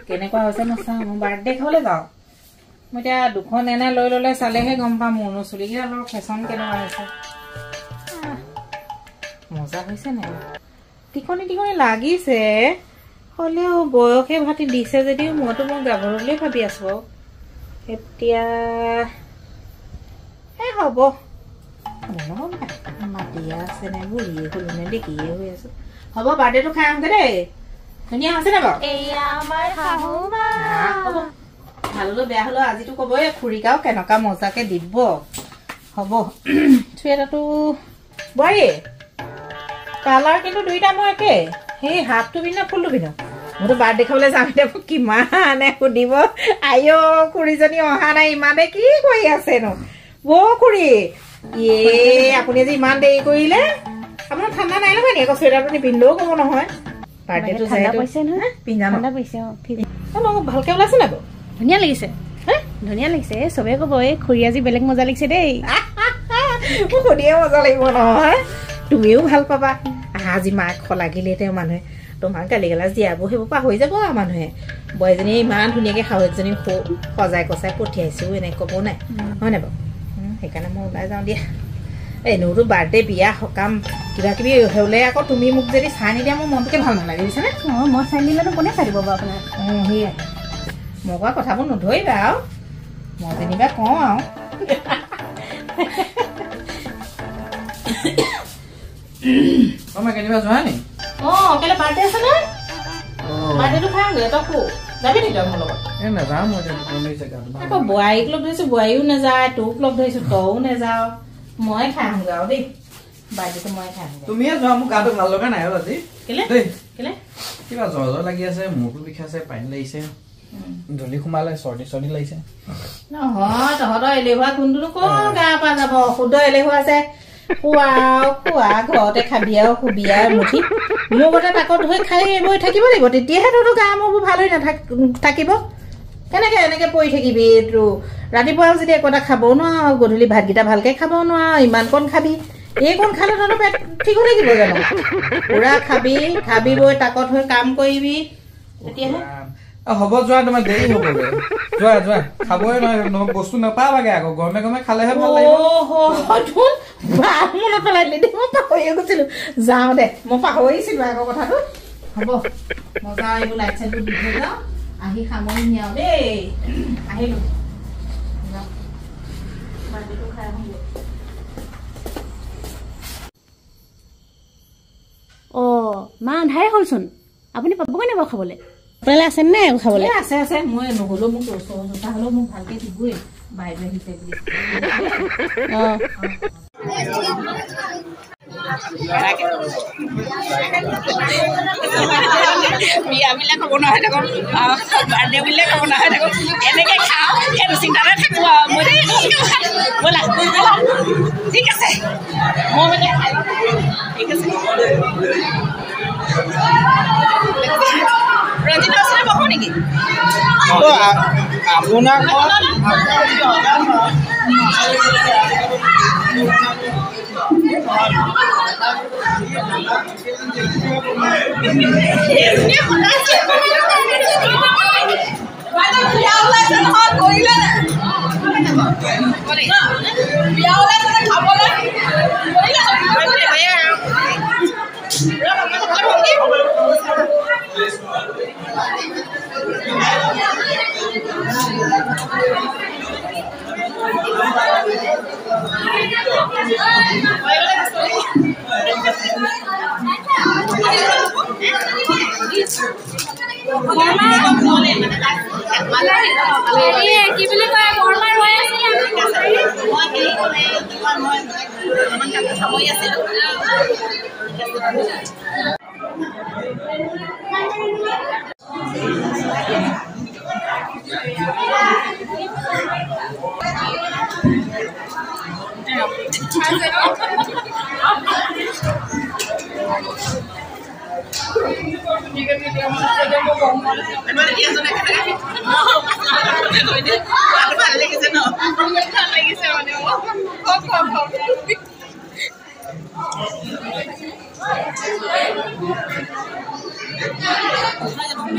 কেনেকুৱা হৈছে মই চাওঁ মই বাৰ্থডে খাবলৈ যাওঁ মই এতিয়া দুখন এনে লৈ ল'লে চালেহে গম পাম মোৰ চুলিকেইটা অলপ ফেশ্বন কেনেকুৱা হৈছে মজা হৈছে নাই টিকনি টিকনি লাগিছে হ'লেও বয়সে ভাতি দিছে যদিও মইতো মই গাভৰু বুলিয়ে ভাবি আছো এতিয়া হ'ব মাতিয়ে আছে নে বুঢ়ীয়ে হ'লো নে দেখিয়ে হৈ আছো হ'ব বাৰ্থডেটো খাই আহোঁগে দেই ধুনীয়া হৈছে নে বাৰু ভাল হলেও বেয়া হলেও আজিতো ক'বই খুৰীকাও কেনেকুৱা মজাকে দিব হ'ব চুৱেটাৰটো বোৱাৰী কালাৰ কিন্তু দুইটা মই একে সেই হাফটো পিন্ধা ফুলটো পিন্ধা মইতো বাৰ্থডে খাবলৈ যাম এতিয়া কিমানে সুধিব আইঅ খুৰীজনী অহা নাই ইমানে কি কৰি আছেনো খুৰী আপুনি আজি ইমান দেৰি কৰিলে আপোনাৰ ঠাণ্ডা নাই নহয় নি আকৌ চুৱেটাৰটো নিপিন্ধিলেও ক'ব নহয় বাৰ্থডেটো পিন্ধা ভালকে ওলাইছে নাই ধুনীয়া লাগিছে ধুনীয়া লাগিছে চবে ক'ব এই খুৰী আজি বেলেগ মজা লাগিছে দেই সুধিয়ে মজা লাগিব নহয় তুমিও ভাল পাবা আজি মাক লাগিলে তেওঁ মানুহে তোমাক গালি গালাজ দিয়াব সেইবোৰ পাহৰি যাব আৰু মানুহে বোৱাৰীজনী ইমান ধুনীয়াকে শাহুৱেকজনী সজাই কচাই পঠিয়াইছো এনেকে ক'ব নাই হয় নাই বাৰু সেইকাৰণে মই ওলাই যাওঁ দিয়া এনেওতো বাৰ্থডে বিয়া সকাম কিবা কিবি হ'লে আকৌ তুমি মোক যদি চাই নিদিয়া মোৰ মনটোকে ভাল নালাগে বুজিছানে মই চাই নিলেতো কোনে চাই দিব বাৰু আপোনাক সেয়াই মই কোৱা কথাবোৰ নধৰিবা আৰু মই যেনিবা কওঁ আৰু কেনিবা যোৱা নি কেলে বাৰ্থডে আছে নে বাৰ্থডেটো খাওঁগে তই কো যাবি নি তই মোৰ লগত নাযাওঁ মই আকৌ বোৱাৰীক লগ ধৰিছো বোৱাৰীও নাযায় তোক লগ ধৰিছো তইও নাযাওঁ মই খাই আহোঁগে আৰু দেই বাৰ্থডেটো মই খাই আহোঁগে তুমিয়ে যোৱা মোৰ গাটো ভাল লগা নাই আৰু আজি কেলে কেলে কিবা জ্বৰ জ্বৰ লাগি আছে মূৰটো বিষাইছে পানী লাগিছে ধূলি সোমালে চৰ্দি চৰ্দি লাগিছে নহয় তহঁতৰ এলেহুৱা কোনটোনো ক'ৰ গা পা যাব শুদ্ধ এলেহুৱা আছে খোৱা ঘৰতে খাবি আৰু শুবি আৰু মুঠি মোৰ গতে তাকত ধৰি খাই বৈ থাকিব লাগিব তেতিয়াহে তোৰ গা মূৰবোৰ ভাল হৈ থাকিব কেনেকে এনেকে পৰি থাকিবি এইটো ৰাতিপুৱা যদি একো এটা খাবও নোৱাৰ গধূলি ভাতকেইটা ভালকে খাব নোৱাৰ ইমান কণ খাবি এই কণ খালে তহঁতৰ পেট ঠিক হৈ থাকিব জানো পুৰা খাবি বৈ তাকত হৈ কাম কৰিবি তেতিয়াহে হ'ব যোৱা তোমাৰ দেৰি হ'বগে যোৱা খাবই নহয় বস্তু নাপাবাগে আকৌ গৰমে গৰমে খালেহে ভাল লাগিব মনত পেলাই দিলি মই পাহৰিয়ে গৈছিলো যাওঁ দে মই পাহৰিছিলো আকৌ কথাটো হ'ব মজা এইবোৰ লাইট চাইটবোৰ দি থৈ যাওঁ আহি সামৰি নিয়াও দেই আহিলো খাই আহোঁগৈ মা আন্ধাৰে হ'লচোন আপুনি পাবগৈ নাই বাৰু খাবলৈ আপোনালোকে আছে নে খাবলৈ আছে মই নহ'লেও মোক ওচৰ হ'লেও মোক ভালকে দিবই বাইদেউ আহিছে বুলি বিয়াবিলাক খাব নহয় থাকো বাৰ্থডে বুলিলে খাব নহয় থাকো এনেকে খাওঁ সেইটো চিন্তাতে থাকো আৰু মই ব'লা ঠিক আছে মই মানে ঠিক আছে ৰঞ্জিত আছিলে বহো নেকি আপোনাৰ কি বুলি কয় বৰমা ৰৈ আছিলে লাগিছে